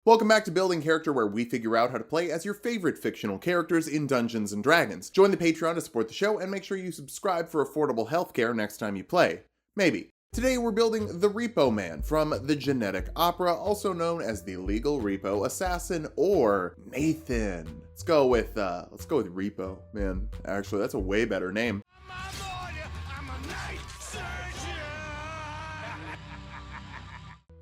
Welcome back to Building Character, where we figure out how to play as your favorite fictional characters in Dungeons & Dragons. Join the Patreon to support the show, and make sure you subscribe for affordable healthcare next time you play. Maybe. Today we're building the Repoman from the Genetic Opera, also known as the Legal Repo Assassin or Nathan. Let's go with Repo, man. Actually, that's a way better name.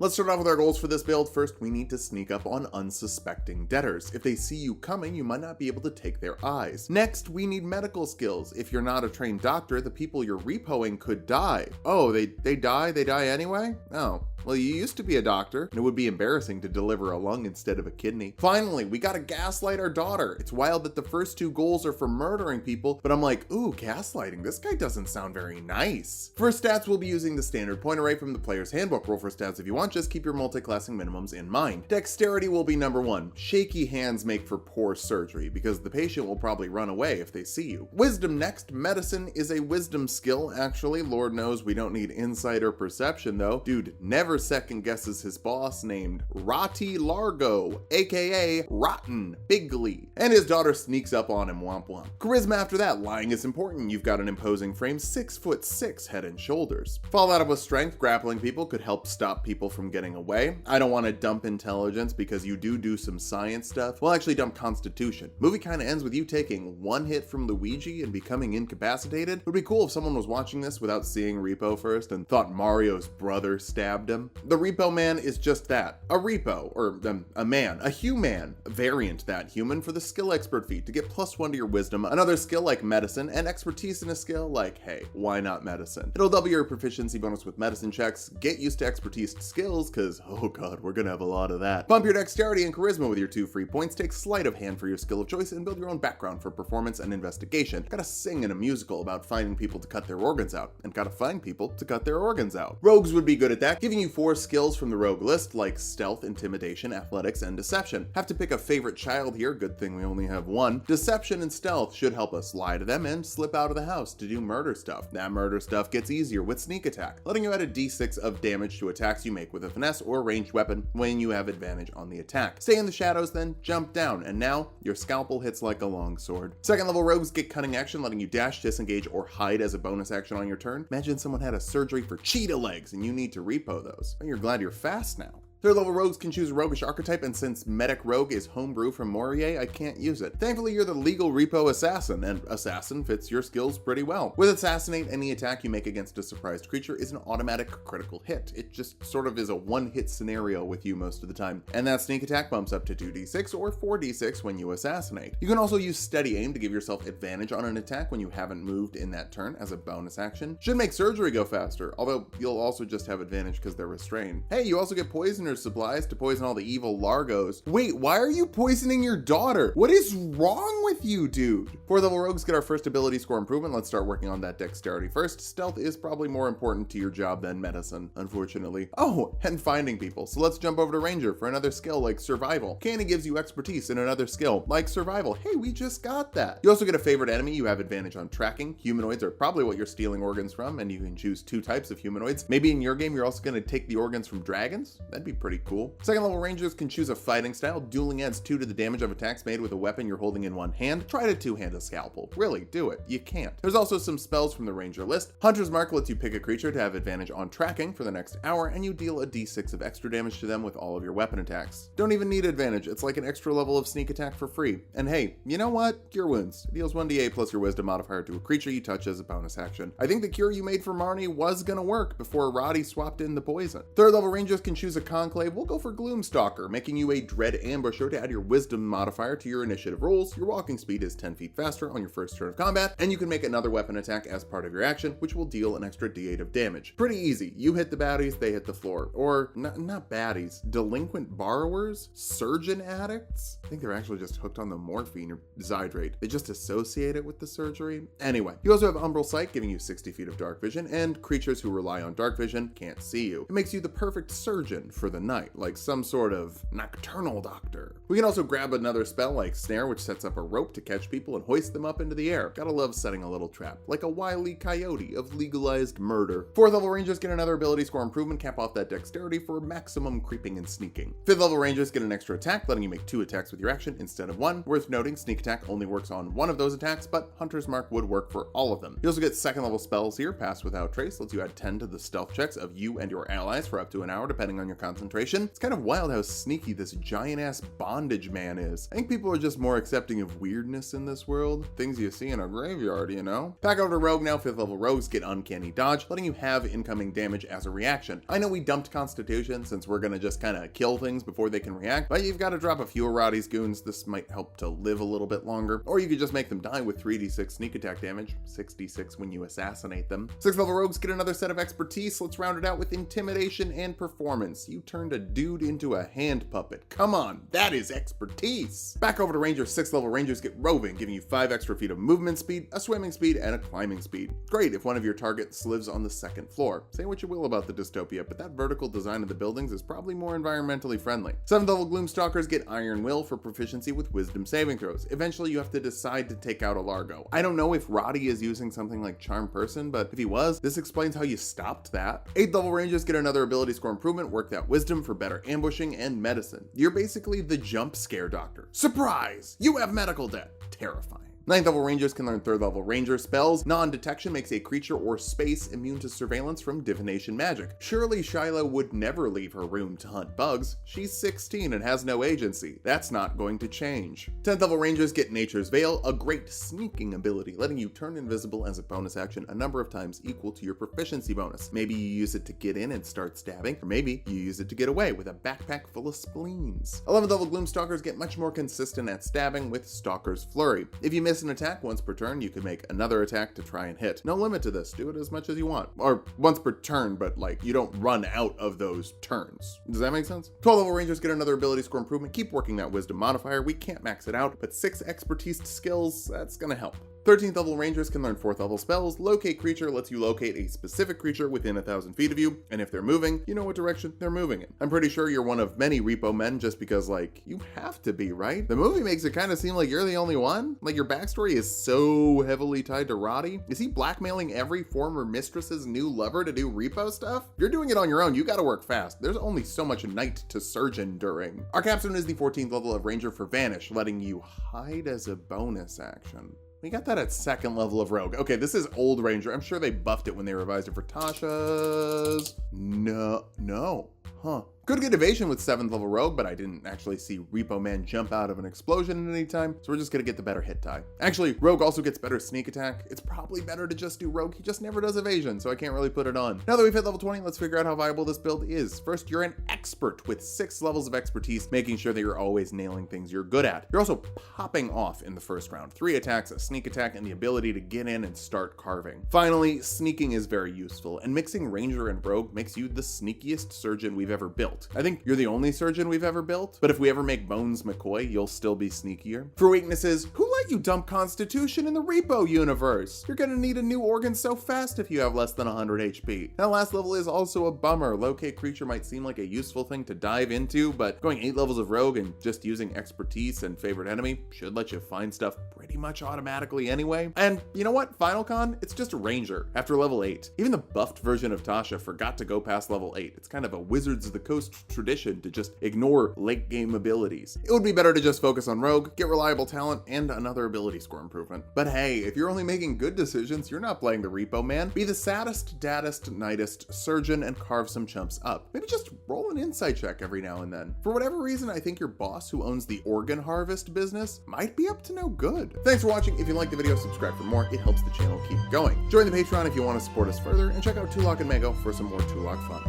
Let's start off with our goals for this build. First, we need to sneak up on unsuspecting debtors. If they see you coming, you might not be able to take their eyes. Next, we need medical skills. If you're not a trained doctor, the people you're repoing could die. Oh, they die? They die anyway? Oh. Well, you used to be a doctor, and it would be embarrassing to deliver a lung instead of a kidney. Finally, we gotta gaslight our daughter. It's wild that the first two goals are for murdering people, but I'm like, ooh, gaslighting, this guy doesn't sound very nice. For stats, we'll be using the standard point array from the player's handbook. Roll for stats if you want, just keep your multi-classing minimums in mind. Dexterity will be number 1. Shaky hands make for poor surgery, because the patient will probably run away if they see you. Wisdom next. Medicine is a wisdom skill, actually. Lord knows we don't need insight or perception, though. Dude never second guesses his boss named Rotty Largo, aka Rotten Bigly, and his daughter sneaks up on him, womp womp. Charisma after that. Lying is important. You've got an imposing frame, 6'6" head and shoulders. Fall out with strength. Grappling people could help stop people from getting away. I don't want to dump intelligence because you do some science stuff. We'll actually dump constitution. Movie kind of ends with you taking 1 hit from Luigi and becoming incapacitated. It would be cool if someone was watching this without seeing Repo first and thought Mario's brother stabbed him. The Repoman is just that, a repo, or a man, a human variant that human for the skill expert feat to get +1 to your wisdom, another skill like medicine, and expertise in a skill like, hey, why not medicine? It'll double your proficiency bonus with medicine checks. Get used to expertise skills, cause oh god, we're gonna have a lot of that. Bump your dexterity and charisma with your 2 free points, take sleight of hand for your skill of choice, and build your own background for performance and investigation. Gotta sing in a musical about finding people to cut their organs out, and gotta find people to cut their organs out. Rogues would be good at that, giving you 4 skills from the rogue list, like stealth, intimidation, athletics, and deception. Have to pick a favorite child here, good thing we only have 1. Deception and stealth should help us lie to them and slip out of the house to do murder stuff. That murder stuff gets easier with sneak attack, letting you add a d6 of damage to attacks you make with a finesse or ranged weapon when you have advantage on the attack. Stay in the shadows, then jump down, and now your scalpel hits like a longsword. Second level rogues get cunning action, letting you dash, disengage, or hide as a bonus action on your turn. Imagine someone had a surgery for cheetah legs and you need to repo those. Well, you're glad you're fast now. Third level rogues can choose a roguish archetype, and since Medic Rogue is homebrew from Morier, I can't use it. Thankfully, you're the Legal Repo Assassin, and Assassin fits your skills pretty well. With Assassinate, any attack you make against a surprised creature is an automatic critical hit. It just sort of is a one-hit scenario with you most of the time. And that sneak attack bumps up to 2d6 or 4d6 when you assassinate. You can also use steady aim to give yourself advantage on an attack when you haven't moved in that turn as a bonus action. Should make surgery go faster, although you'll also just have advantage because they're restrained. Hey, you also get poison supplies to poison all the evil Largos. Wait, why are you poisoning your daughter? What is wrong with you, dude? 4th level rogues get our first ability score improvement. Let's start working on that dexterity first. Stealth is probably more important to your job than medicine, unfortunately. Oh, and finding people. So let's jump over to Ranger for another skill like survival. Candy gives you expertise in another skill like survival. Hey, we just got that. You also get a favorite enemy. You have advantage on tracking. Humanoids are probably what you're stealing organs from, and you can choose 2 types of humanoids. Maybe in your game, you're also gonna take the organs from dragons? That'd be pretty cool. Second level rangers can choose a fighting style. Dueling adds 2 to the damage of attacks made with a weapon you're holding in one hand. Try to 2-hand a scalpel. Really, do it. You can't. There's also some spells from the ranger list. Hunter's Mark lets you pick a creature to have advantage on tracking for the next hour, and you deal a d6 of extra damage to them with all of your weapon attacks. Don't even need advantage. It's like an extra level of sneak attack for free. And hey, you know what? Cure Wounds. It deals 1d8 plus your wisdom modifier to a creature you touch as a bonus action. I think the cure you made for Marnie was gonna work before Roddy swapped in the poison. 3rd level rangers can choose a conclave. We'll go for Gloomstalker, making you a dread ambusher to add your wisdom modifier to your initiative rolls. Your walking speed is 10 feet faster on your first turn of combat, and you can make another weapon attack as part of your action, which will deal an extra d8 of damage. Pretty easy. You hit the baddies, they hit the floor. Or not baddies, delinquent borrowers, surgeon addicts. I think they're actually just hooked on the morphine or Zydrate. They just associate it with the surgery. Anyway, you also have Umbral Sight, giving you 60 feet of dark vision, and creatures who rely on dark vision can't see you. It makes you the perfect surgeon for the the night, like some sort of nocturnal doctor. We can also grab another spell like Snare, which sets up a rope to catch people and hoist them up into the air. Gotta love setting a little trap, like a wily coyote of legalized murder. 4th level rangers get another ability score improvement, cap off that dexterity for maximum creeping and sneaking. 5th level rangers get an extra attack, letting you make 2 attacks with your action instead of 1. Worth noting, sneak attack only works on one of those attacks, but Hunter's Mark would work for all of them. You also get 2nd level spells here. Pass Without Trace lets you add 10 to the stealth checks of you and your allies for up to an hour, depending on your concentration. It's kind of wild how sneaky this giant-ass bondage man is. I think people are just more accepting of weirdness in this world. Things you see in a graveyard, you know? Back over to Rogue now. 5th level rogues get Uncanny Dodge, letting you have incoming damage as a reaction. I know we dumped Constitution since we're gonna just kind of kill things before they can react, but you've got to drop a few of Roddy's goons. This might help to live a little bit longer. Or you could just make them die with 3d6 sneak attack damage, 6d6 when you assassinate them. 6th level rogues get another set of expertise. Let's round it out with intimidation and performance. You turned a dude into a hand puppet. Come on, that is expertise. Back over to Rangers. 6th level Rangers get roving, giving you 5 extra feet of movement speed, a swimming speed, and a climbing speed. Great if one of your targets lives on the 2nd floor. Say what you will about the dystopia, but that vertical design of the buildings is probably more environmentally friendly. 7th level Gloomstalkers get Iron Will for proficiency with wisdom saving throws. Eventually you have to decide to take out a Largo. I don't know if Roddy is using something like Charm Person, but if he was, this explains how you stopped that. 8th level Rangers get another ability score improvement. Work that wisdom for better ambushing and medicine. You're basically the jump scare doctor. Surprise! You have medical debt. Terrifying. 9th level Rangers can learn 3rd level Ranger spells. Non-detection makes a creature or space immune to surveillance from divination magic. Surely Shiloh would never leave her room to hunt bugs. She's 16 and has no agency. That's not going to change. 10th level Rangers get Nature's Veil, a great sneaking ability, letting you turn invisible as a bonus action a number of times equal to your proficiency bonus. Maybe you use it to get in and start stabbing, or maybe you use it to get away with a backpack full of spleens. 11th level Gloomstalkers get much more consistent at stabbing with Stalker's Flurry. If you miss an attack once per turn, you can make another attack to try and hit. No limit to this. Do it as much as you want. Or once per turn, but like you don't run out of those turns. Does that make sense? 12 level Rangers get another ability score improvement. Keep working that wisdom modifier. We can't max it out, but 6 expertise skills, that's gonna help. 13th level Rangers can learn 4th level spells. Locate Creature lets you locate a specific creature within 1,000 feet of you, and if they're moving, you know what direction they're moving in. I'm pretty sure you're one of many Repo men just because, like, you have to be, right? The movie makes it kind of seem like you're the only one. Like, your backstory is so heavily tied to Roddy. Is he blackmailing every former mistress's new lover to do Repo stuff? If you're doing it on your own, you gotta work fast. There's only so much knight to surgeon during. Our capstone is the 14th level of Ranger for Vanish, letting you hide as a bonus action. We got that at 2nd level of Rogue. Okay, this is old Ranger. I'm sure they buffed it when they revised it for Tasha's. No. Huh. Could get evasion with 7th level Rogue, but I didn't actually see Repo Man jump out of an explosion at any time, so we're just gonna get the better hit die. Actually, Rogue also gets better sneak attack. It's probably better to just do Rogue. He just never does evasion, so I can't really put it on. Now that we've hit level 20, let's figure out how viable this build is. First, you're an expert with 6 levels of expertise, making sure that you're always nailing things you're good at. You're also popping off in the first round. 3 attacks, a sneak attack, and the ability to get in and start carving. Finally, sneaking is very useful, and mixing Ranger and Rogue makes you the sneakiest surgeon we've ever built. I think you're the only surgeon we've ever built, but if we ever make Bones McCoy, you'll still be sneakier. For weaknesses, who let you dump Constitution in the Repo universe? You're gonna need a new organ so fast if you have less than 100 HP. That last level is also a bummer. Locate Creature might seem like a useful thing to dive into, but going 8 levels of Rogue and just using expertise and favorite enemy should let you find stuff pretty much automatically anyway. And you know what? Final con, it's just a Ranger after level 8. Even the buffed version of Tasha forgot to go past level 8. It's kind of a Wizards of the Coast tradition to just ignore late game abilities. It would be better to just focus on Rogue, get reliable talent, and another ability score improvement. But hey, if you're only making good decisions, you're not playing the Repo Man. Be the saddest, daddest, knightest surgeon and carve some chumps up. Maybe just roll an insight check every now and then. For whatever reason, I think your boss who owns the organ harvest business might be up to no good. Thanks for watching. If you liked the video, subscribe for more. It helps the channel keep going. Join the Patreon if you want to support us further, and check out Tulok and Mago for some more Tulok fun.